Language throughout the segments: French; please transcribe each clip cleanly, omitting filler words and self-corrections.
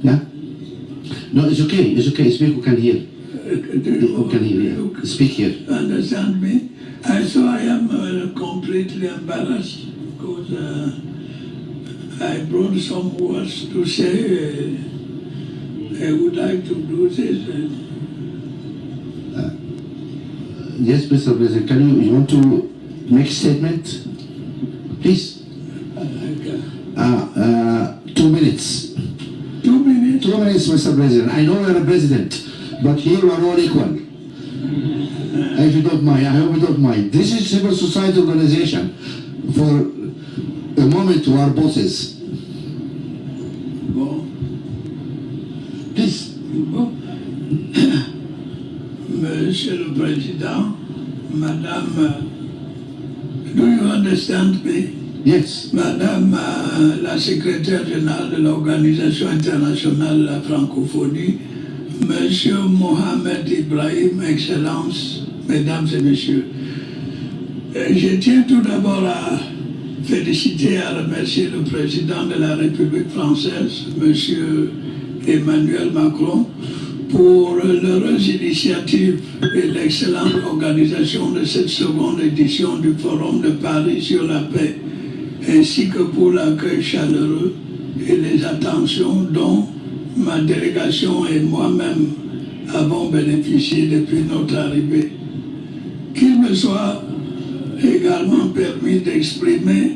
Yeah? No, it's okay. It's okay. Speak. We can hear. We can hear. Yeah. Speak here. Understand me? So I am completely embarrassed because I brought some words to say. I would like to do this. Yes, Mr. President. You want to make a statement? Please. 2 minutes. 2 minutes? 2 minutes, Mr. President. I know you're a president, but here we are all equal. If you don't mind, I hope you don't mind. This is civil society organization. For a moment, we are bosses. Bon. Please. Bon. Monsieur le Président, Madame, do you understand me? Yes. Madame la secrétaire générale de l'Organisation internationale de la francophonie, Monsieur Mohamed Ibrahim, Excellence, Mesdames et Messieurs. Je tiens tout d'abord à féliciter et à remercier le président de la République française, Monsieur Emmanuel Macron, pour l'heureuse initiative et l'excellente organisation de cette seconde édition du Forum de Paris sur la paix, ainsi que pour l'accueil chaleureux et les attentions dont ma délégation et moi-même avons bénéficié depuis notre arrivée. Qu'il me soit également permis d'exprimer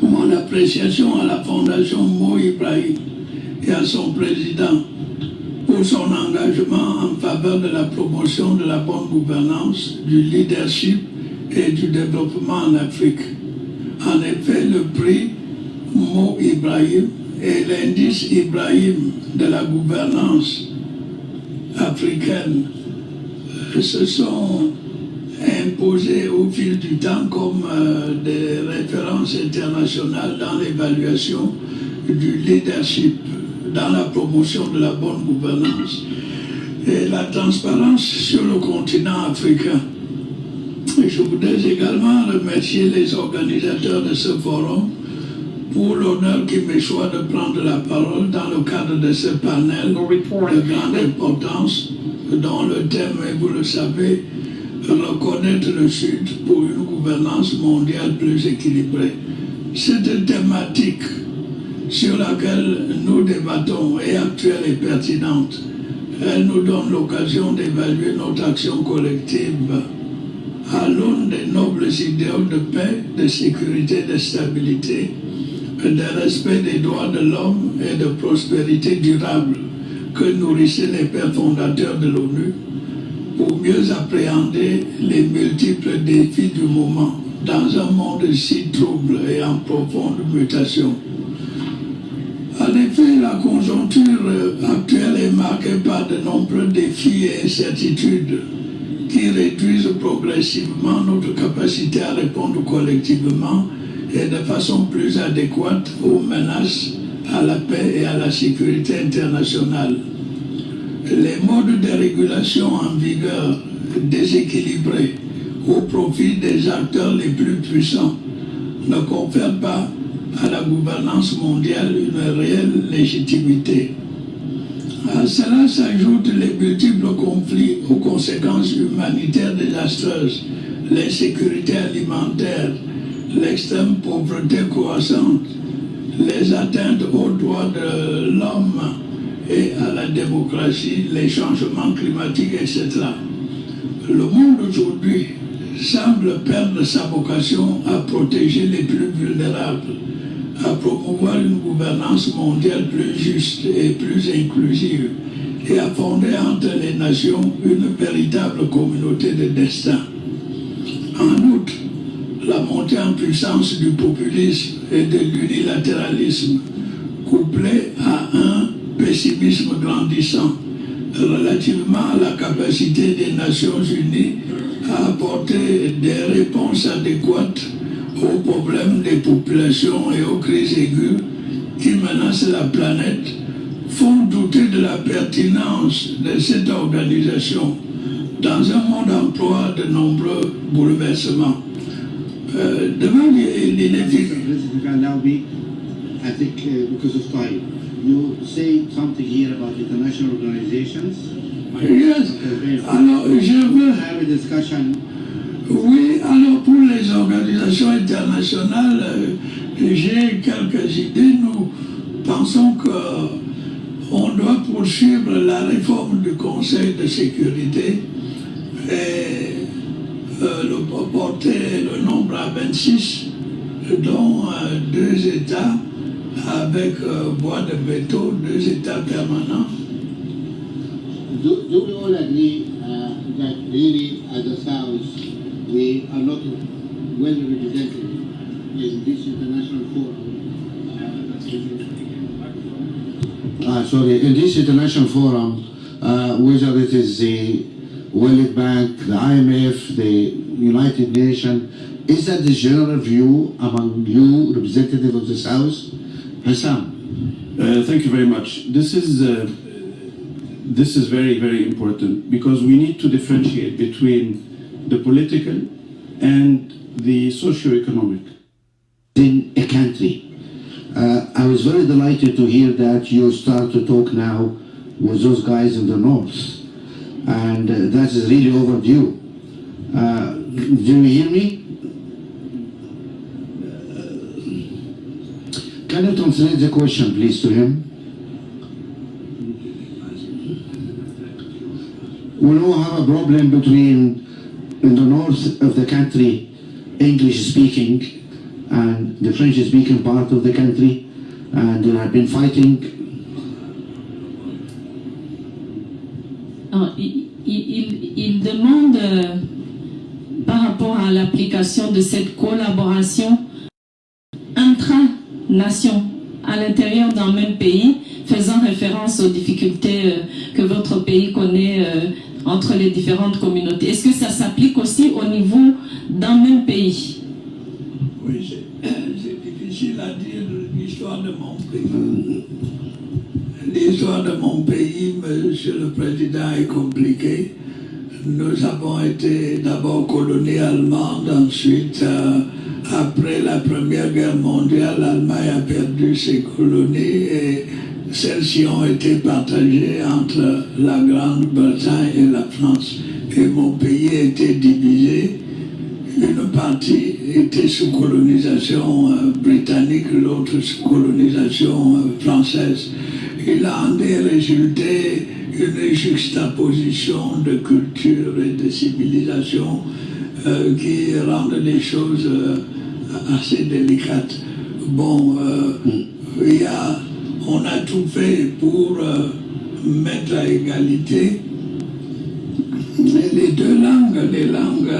mon appréciation à la Fondation Mo Ibrahim et à son président pour son engagement en faveur de la promotion de la bonne gouvernance, du leadership et du développement en Afrique. En effet, le prix Mo Ibrahim et l'indice Ibrahim de la gouvernance africaine se sont imposés au fil du temps comme des références internationales dans l'évaluation du leadership, dans la promotion de la bonne gouvernance et la transparence sur le continent africain. Et je voudrais également remercier les organisateurs de ce forum pour l'honneur qui me soit de prendre la parole dans le cadre de ce panel de grande importance dont le thème, et vous le savez, reconnaître le Sud pour une gouvernance mondiale plus équilibrée. Cette thématique sur laquelle nous débattons est actuelle et pertinente. Elle nous donne l'occasion d'évaluer notre action collective à l'aune des nobles idéaux de paix, de sécurité, de stabilité, de respect des droits de l'homme et de prospérité durable que nourrissaient les pères fondateurs de l'ONU pour mieux appréhender les multiples défis du moment dans un monde si trouble et en profonde mutation. En effet, la conjoncture actuelle est marquée par de nombreux défis et incertitudes qui réduisent progressivement notre capacité à répondre collectivement et de façon plus adéquate aux menaces à la paix et à la sécurité internationale. Les modes de régulation en vigueur déséquilibrés au profit des acteurs les plus puissants ne confèrent pas à la gouvernance mondiale une réelle légitimité. À cela s'ajoutent les multiples conflits aux conséquences humanitaires désastreuses, l'insécurité alimentaire, l'extrême pauvreté croissante, les atteintes aux droits de l'homme et à la démocratie, les changements climatiques, etc. Le monde aujourd'hui semble perdre sa vocation à protéger les plus vulnérables, à promouvoir une gouvernance mondiale plus juste et plus inclusive et à fonder entre les nations une véritable communauté de destin. En outre, la montée en puissance du populisme et de l'unilatéralisme, couplée à un pessimisme grandissant relativement à la capacité des Nations Unies à apporter des réponses adéquates aux problèmes des populations et aux crises aiguës qui menacent la planète, font douter de la pertinence de cette organisation dans un monde en proie de nombreux bouleversements. Devant l'inefficacité. I think because of time. You say something here about international organizations. Yes. Alors, je veux... Have a discussion. Oui, alors pour les organisations internationales, j'ai quelques idées. Nous pensons qu'on doit poursuivre la réforme du Conseil de sécurité et porter le nombre à 26, dont 2 États avec voix de veto, 2 États permanents. Do we all agree that really, as a South, we are not well represented in this international forum? In this international forum, whether it is the World Bank, the IMF, the United Nations, is that the general view among you, representative of the South? Hassam. Thank you very much. This is very, very important because we need to differentiate between the political and the socio-economic. In a country. I was very delighted to hear that you start to talk now with those guys in the north. And that is really overdue. Do you hear me? Can you translate the question, please, to him? We now have a problem between, in the north of the country, English-speaking, and the French-speaking part of the country, and they have been fighting. Il demande par rapport à l'application de cette collaboration intra-nation à l'intérieur d'un même pays, faisant référence aux difficultés que votre pays connaît entre les différentes communautés. Est-ce que ça s'applique aussi au niveau d'un même pays? Oui, c'est difficile à dire l'histoire de mon pays. L'histoire de mon pays, Monsieur le Président, est compliquée. Nous avons été d'abord colonie allemande, ensuite, après la Première Guerre mondiale, l'Allemagne a perdu ses colonies et celles-ci ont été partagées entre la Grande-Bretagne et la France. Et mon pays a été divisé. Une partie était sous colonisation britannique, l'autre sous colonisation française. Il a en résulté une juxtaposition de culture et de civilisation qui rendent les choses assez délicates. Bon, on a tout fait pour mettre à égalité les deux langues, les langues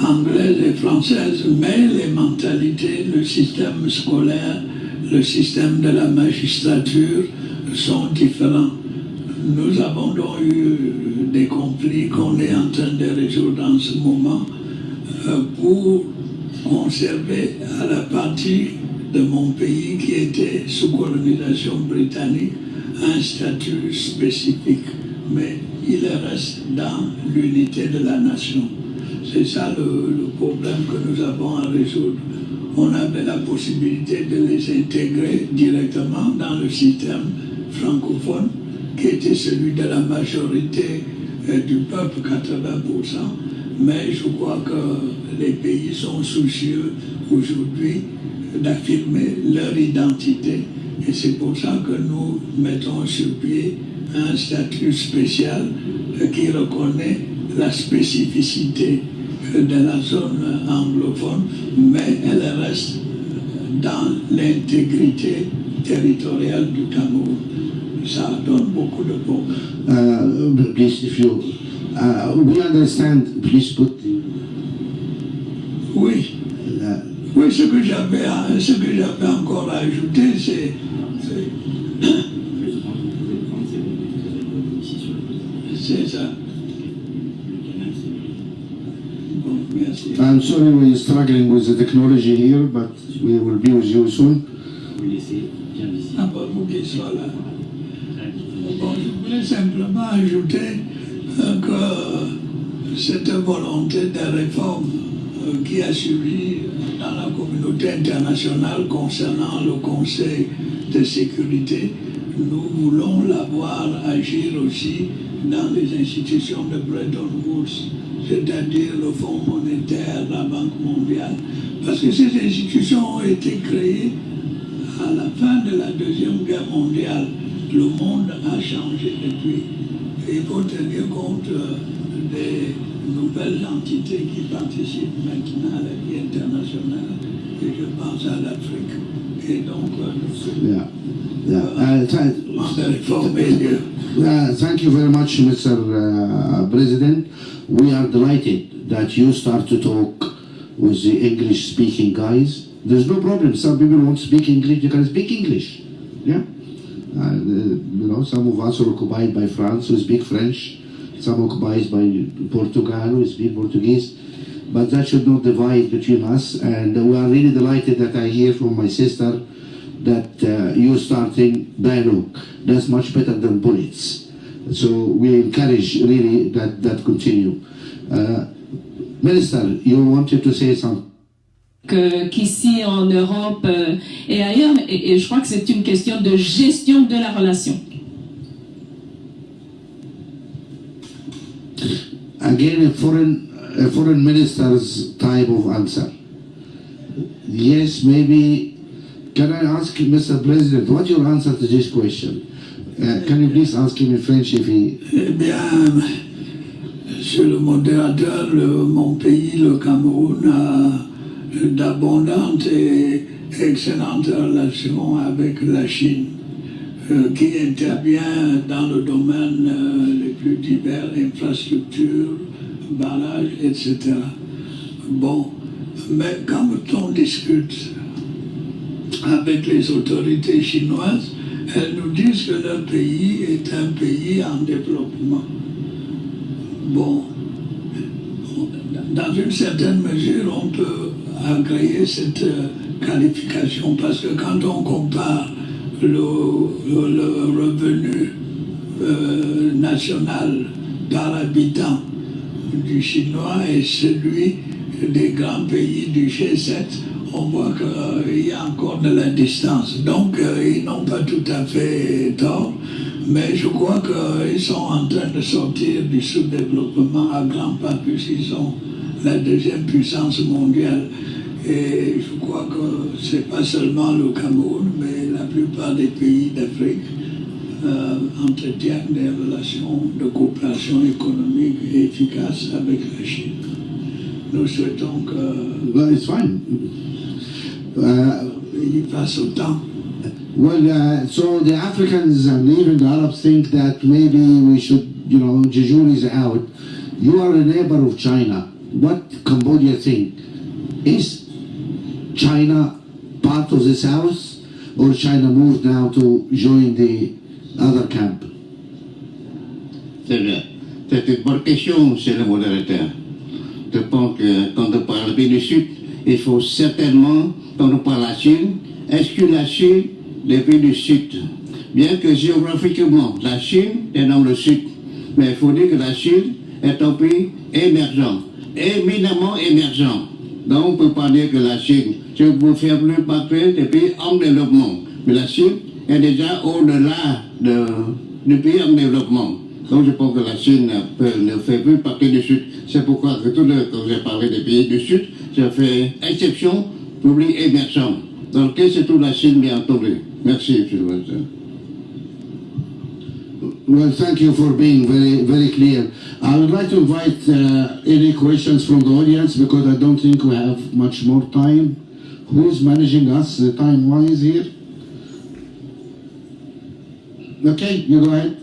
anglaise et française, mais les mentalités, le système scolaire, le système de la magistrature sont différents. Nous avons donc eu des conflits qu'on est en train de résoudre en ce moment pour conserver à la partie de mon pays qui était sous colonisation britannique un statut spécifique, mais il reste dans l'unité de la nation. C'est ça le problème que nous avons à résoudre. On avait la possibilité de les intégrer directement dans le système francophone, qui était celui de la majorité du peuple, 80%. Mais je crois que les pays sont soucieux aujourd'hui d'affirmer leur identité. Et c'est pour ça que nous mettons sur pied un statut spécial qui reconnaît la spécificité de la zone anglophone, mais elle reste dans l'intégrité territoriale du Cameroun. Ça donne beaucoup de problèmes. Please, if you, we understand, please put. Oui. Oui, ce que j'avais encore à ajouter, c'est ça. I'm sorry we're struggling with the technology here, but we will be with you soon. Ah, bon, vous qui soyez là. Bon, je voulais simplement ajouter que cette volonté de réforme qui a suivi dans la communauté internationale concernant le Conseil de sécurité. Nous voulons la voir agir aussi dans les institutions de Bretton Woods, c'est-à-dire le Fonds monétaire, la Banque mondiale, parce que ces institutions ont été créées à la fin de la Deuxième Guerre mondiale. Le monde a changé depuis. Et il faut tenir compte des nouvelles entités qui participent maintenant à la vie internationale. Et je pense à l'Afrique. Et donc, thank you very much, Mr. President. We are delighted that you start to talk with the English-speaking guys. There's no problem. Some people won't speak English. You can speak English. Yeah. You know, some of us are occupied by France, who speak French. Some occupied by Portugal, who speak Portuguese. But that should not divide between us. And we are really delighted that I hear from my sister that you're starting dialogue. That's much better than bullets. So we encourage really that continue. Minister, you wanted to say something? Qu'ici en Europe et ailleurs, et je crois que c'est une question de gestion de la relation. Again, a foreign minister's type of answer. Yes, maybe. Can I ask Mr. President, what's your answer to this question? Can you please ask him in French if he... Eh bien, Monsieur le modérateur, mon pays, le Cameroun, a d'abondantes et excellentes relations avec la Chine, qui intervient dans le domaine les plus divers, infrastructures, barrages, etc. Bon, mais quand on discute avec les autorités chinoises, elles nous disent que leur pays est un pays en développement. Bon, dans une certaine mesure, on peut agréer cette qualification parce que quand on compare le revenu national par habitant du chinois et celui des grands pays du G7, on voit qu'il y a encore de la distance. Donc, ils n'ont pas tout à fait tort, mais je crois qu'ils sont en train de sortir du sous-développement à grands pas, puisqu'ils sont la deuxième puissance mondiale. Et je crois que ce n'est pas seulement le Cameroun, mais la plupart des pays d'Afrique entretiennent des relations de coopération économique et efficaces avec la Chine. Nous souhaitons que... Well, it's fine. Il passe au temps. Well, so the Africans and even the Arabs think that maybe we should, you know, Jeju is out. You are a neighbor of China. What Cambodia think? Is China part of the South, or China moved now to join the other camp? C'est bien. C'est une bonne question, monsieur le modérateur. Je pense que quand on parle du Sud, il faut certainement, quand on parle de la Chine, exclure la Chine des pays du Sud. Bien que géographiquement, la Chine est dans le Sud. Mais il faut dire que la Chine est un pays émergent, éminemment émergent. Donc on ne peut pas dire que la Chine, je peux faire plus partie des pays en développement. Mais la Chine est déjà au-delà du pays en développement. Donc je pense que la Chine ne fait plus partie du Sud. C'est pourquoi que quand j'ai parlé des pays du Sud, j'ai fait exception pour les pays émergents. Donc c'est tout la Chine, bien entendu. Merci, M. le Président. Well, thank you for being very, very clear. I would like to invite any questions from the audience because I don't think we have much more time. Who's managing us time-wise here? Okay, you go ahead.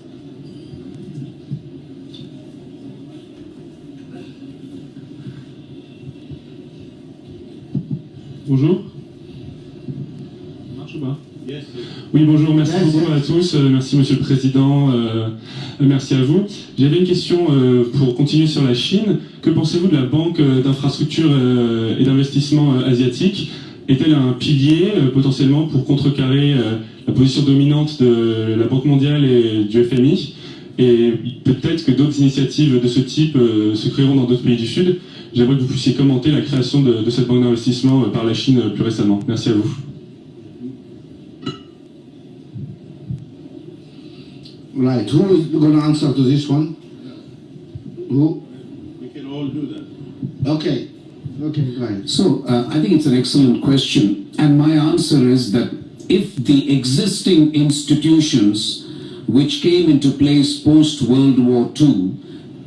Bonjour. Ça marche ou pas? Oui, bonjour, merci beaucoup à tous, merci Monsieur le Président, merci à vous. J'avais une question pour continuer sur la Chine. Que pensez-vous de la Banque d'infrastructure et d'investissement asiatique? Est-elle un pilier potentiellement pour contrecarrer la position dominante de la Banque mondiale et du FMI? Et peut-être que d'autres initiatives de ce type se créeront dans d'autres pays du Sud. j'aimerais que vous puissiez commenter la création de cette banque d'investissement par la Chine plus récemment. Merci à vous. Right, who is going to answer to this one? Who? We can all do that. Okay, okay, right. So, I think it's an excellent question. And my answer is that if the existing institutions which came into place post-World War II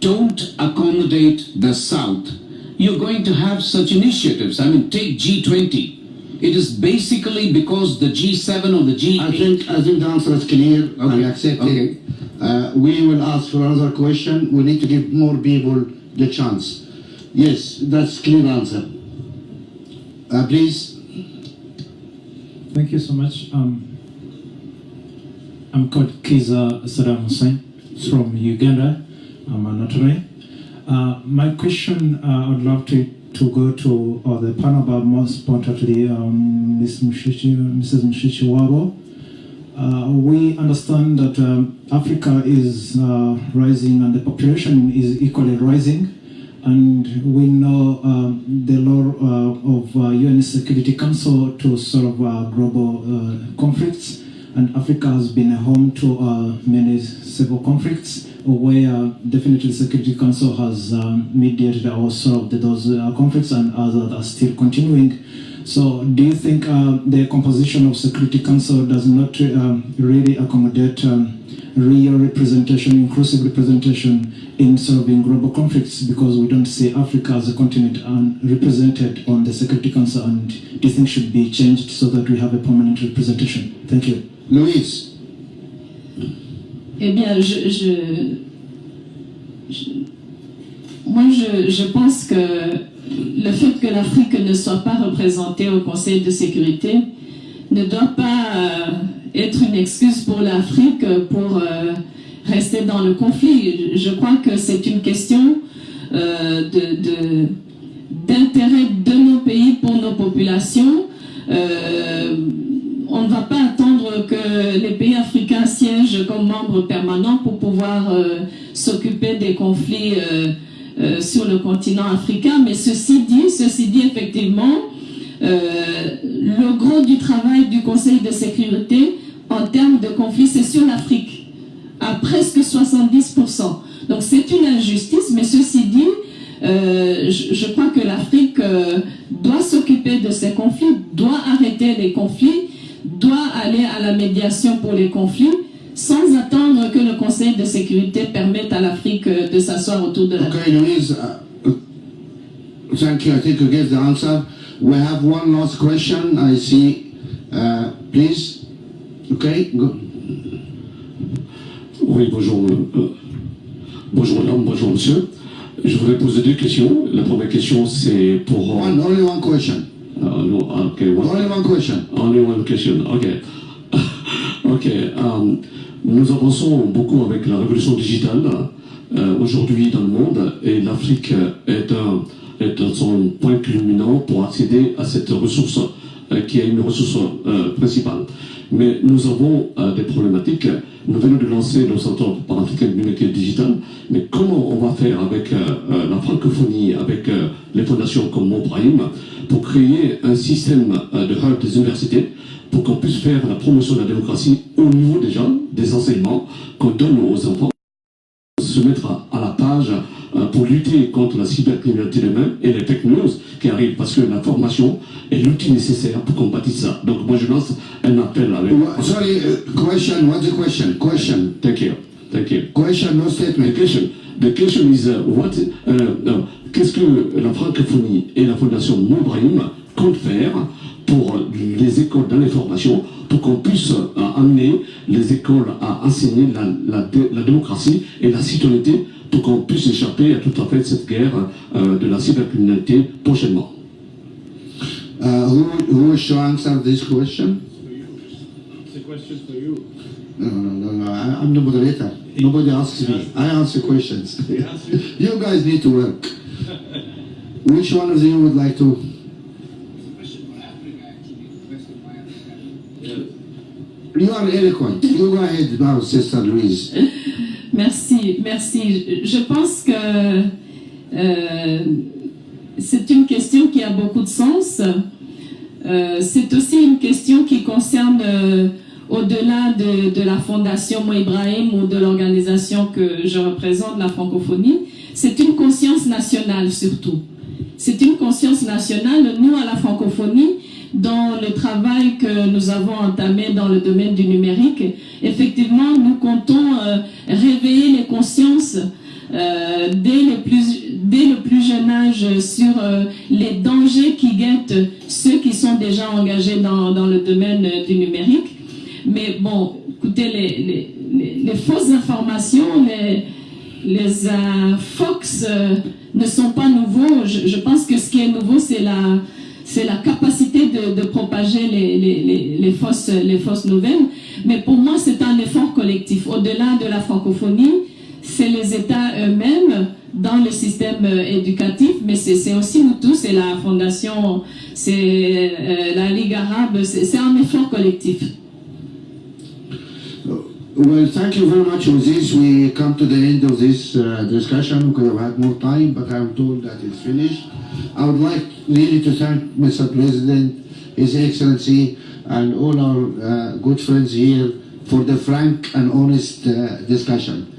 don't accommodate the South, you're going to have such initiatives. I mean, take G20. It is basically because the G7 or the G8... I think the answer is clear. Okay. I accept Okay. it. We will ask for another question. We need to give more people the chance. Yes, that's clear answer. Please. Thank you so much. I'm called Kiza Saddam Hussein from Uganda. I'm a notary. My question, I would love to go to the panel, but most importantly, Mrs. Mushikiwabo. We understand that Africa is rising and the population is equally rising. And we know the law of UN Security Council to solve global conflicts, and Africa has been a home to many civil conflicts where definitely the Security Council has mediated or solved those conflicts, and others are still continuing. So do you think the composition of Security Council does not really accommodate real representation, inclusive representation in solving global conflicts, because we don't see Africa as a continent represented on the Security Council, and do you think should be changed so that we have a permanent representation? Thank you. Louise. Eh bien, moi, je pense que le fait que l'Afrique ne soit pas représentée au Conseil de sécurité ne doit pas être une excuse pour l'Afrique pour rester dans le conflit. Je crois que c'est une question d'intérêt de nos pays pour nos populations. On ne va pas attendre que les pays africains siègent comme membres permanents pour pouvoir s'occuper des conflits sur le continent africain. Mais ceci dit effectivement, le gros du travail du Conseil de sécurité en termes de conflits, c'est sur l'Afrique, à presque 70%. Donc c'est une injustice, mais ceci dit, je crois que l'Afrique doit s'occuper de ces conflits, doit arrêter les conflits, doit aller à la médiation pour les conflits, sans attendre que le Conseil de sécurité permette à l'Afrique de s'asseoir autour de la table. Okay, Louise, thank you. I think you get the answer. We have one last question. I see. Please. Okay, go. Oui, bonjour. Bonjour madame, bonjour monsieur. Je voudrais poser deux questions. La première question, c'est pour... Only one question. No, okay, Only one question. Only one question, ok. Ok, nous avançons beaucoup avec la révolution digitale aujourd'hui dans le monde, et l'Afrique est à son point culminant pour accéder à cette ressource qui est une ressource principale. Mais nous avons des problématiques. Nous venons de lancer le Centre panafricain de numérique digital, mais comment on va faire avec la francophonie, avec les fondations comme Mo Brahim, pour créer un système de hub des universités, pour qu'on puisse faire la promotion de la démocratie au niveau déjà des enseignements qu'on donne aux enfants, se mettre à la page pour lutter contre la cybercriminalité demain et les fake news qui arrivent, parce que la formation est l'outil nécessaire pour combattre ça. Donc moi je lance un appel avec... Sorry, question. What's the question? Question. Thank you. Thank you. Question, no statement. The question is qu'est-ce que la francophonie et la fondation Mo Brahim comptent faire pour les écoles dans les formations, pour qu'on puisse amener les écoles à enseigner la démocratie et la citoyenneté, pour qu'on puisse échapper à tout à fait cette guerre de la cybercriminalité prochainement. Who wish to answer this question? It's a question for you. No. I'm the moderator. Nobody asks me. I answer questions. You guys need to work. Which one of you would like to? You are eloquent. You go ahead now, Sister Louise. Merci. Je pense que c'est une question qui a beaucoup de sens. C'est aussi une question qui concerne, au-delà de la Fondation Mo Ibrahim ou de l'organisation que je représente, la francophonie, c'est une conscience nationale surtout. C'est une conscience nationale. Nous, à la francophonie, dans le travail que nous avons entamé dans le domaine du numérique, effectivement, nous comptons réveiller les consciences dès le plus jeune âge sur les dangers qui guettent ceux qui sont déjà engagés dans le domaine du numérique. Mais bon, écoutez, les fausses informations, les Fox ne sont pas nouveaux. Je pense que ce qui est nouveau, c'est la capacité de propager les fausses nouvelles. Mais pour moi, c'est un effort collectif. Au-delà de la francophonie, c'est les États eux-mêmes dans le système éducatif, mais c'est aussi nous tous, c'est la Fondation, c'est la Ligue arabe, c'est un effort collectif. Well, thank you very much. With this, we come to the end of this discussion. We could have had more time, but I'm told that it's finished. I would like really to thank Mr. President, His Excellency, and all our good friends here for the frank and honest discussion.